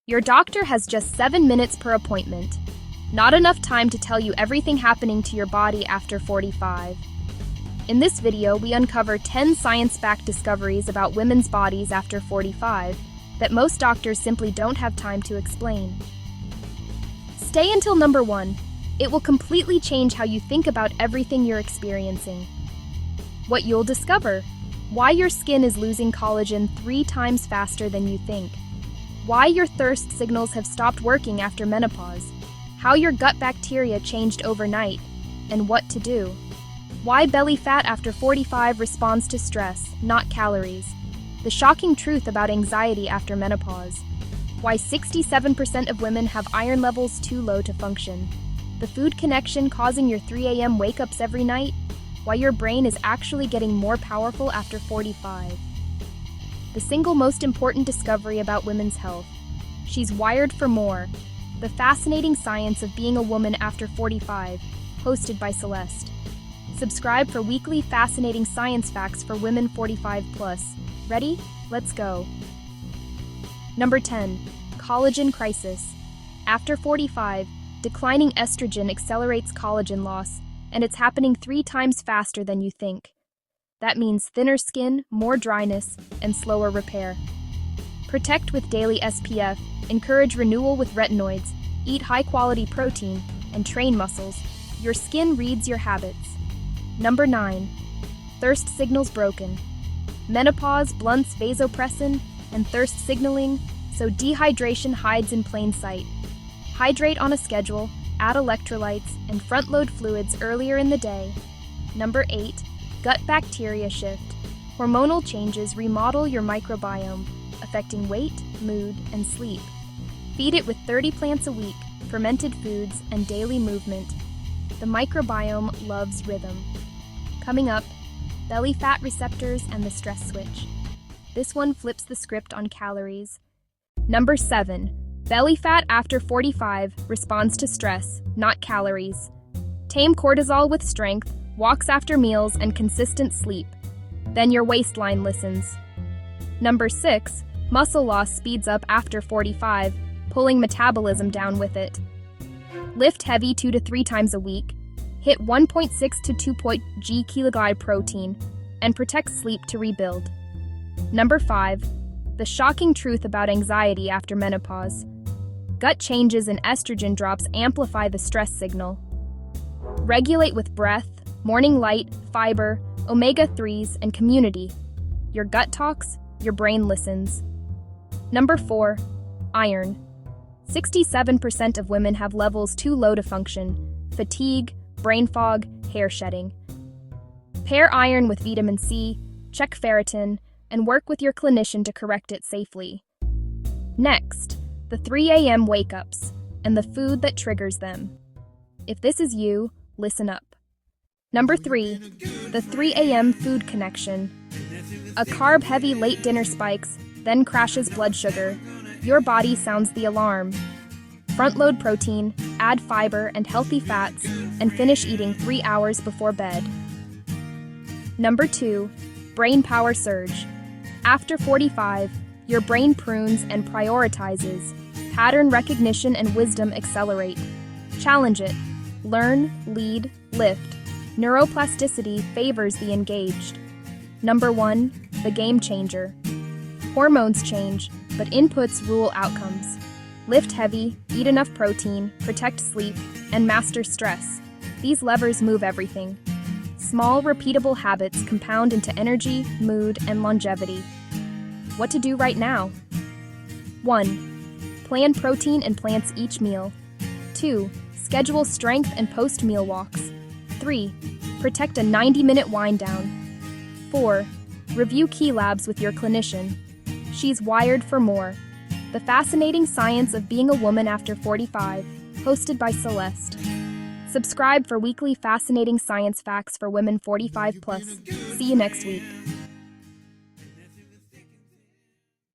Your doctor has just 7 minutes per appointment. Not enough time to tell you everything happening to your body after 45. In this video, we uncover 10 science-backed discoveries about women's bodies after 45 that most doctors simply don't have time to explain. Stay until number 1. It will completely change how you think about everything you're experiencing. What you'll discover: why your skin is losing collagen 3 times faster than you think. Why your thirst signals have stopped working after menopause. How your gut bacteria changed overnight, and what to do. Why belly fat after 45 responds to stress, not calories. The shocking truth about anxiety after menopause. Why 67% of women have iron levels too low to function. The food connection causing your 3 a.m. wake-ups every night. Why your brain is actually getting more powerful after 45. The single most important discovery about women's health. She's wired for more. The fascinating science of being a woman after 45, hosted by Celeste. Subscribe for weekly fascinating science facts for women 45 plus. Ready? Let's go. Number 10. Collagen crisis. After 45, declining estrogen accelerates collagen loss, and it's happening 3 times faster than you think. That means thinner skin, more dryness, and slower repair. Protect with daily SPF, encourage renewal with retinoids, eat high-quality protein, and train muscles. Your skin reads your habits. Number 9. Thirst signals broken. Menopause blunts vasopressin and thirst signaling, so dehydration hides in plain sight. Hydrate on a schedule, add electrolytes, and front-load fluids earlier in the day. Number 8. Gut bacteria shift. Hormonal changes remodel your microbiome, affecting weight, mood, and sleep. Feed it with 30 plants a week, fermented foods, and daily movement. The microbiome loves rhythm. Coming up, belly fat receptors and the stress switch. This one flips the script on calories. Number 7. Belly fat after 45 responds to stress, not calories. Tame cortisol with strength, walks after meals, and consistent sleep. Then your waistline listens. Number 6. Muscle loss speeds up after 45, pulling metabolism down with it. Lift heavy 2 to 3 times a week. Hit 1.6 to 2.0 kcal protein, and protect sleep to rebuild. Number 5. The shocking truth about anxiety after menopause. Gut changes and estrogen drops amplify the stress signal. Regulate with breath, morning light, fiber, omega-3s, and community. Your gut talks, your brain listens. Number 4. Iron. 67% of women have levels too low to function. Fatigue, brain fog, hair shedding. Pair iron with vitamin C, check ferritin, and work with your clinician to correct it safely. Next, the 3 a.m. wake-ups and the food that triggers them. If this is you, listen up. Number 3. The 3 a.m. food connection. A carb-heavy late dinner spikes, then crashes blood sugar. Your body sounds the alarm. Front-load protein, add fiber and healthy fats, and finish eating 3 hours before bed. Number 2. Brain power surge. After 45, your brain prunes and prioritizes. Pattern recognition and wisdom accelerate. Challenge it. Learn, lead, lift. Neuroplasticity favors the engaged. Number 1. The game changer. Hormones change, but inputs rule outcomes. Lift heavy, eat enough protein, protect sleep, and master stress. These levers move everything. Small, repeatable habits compound into energy, mood, and longevity. What to do right now? 1. Plan protein and plants each meal. 2. Schedule strength and post-meal walks. 3. Protect a 90-minute wind down. 4. Review key labs with your clinician. She's wired for more. The fascinating science of being a woman after 45, hosted by Celeste. Subscribe for weekly fascinating science facts for women 45 plus. See you next week.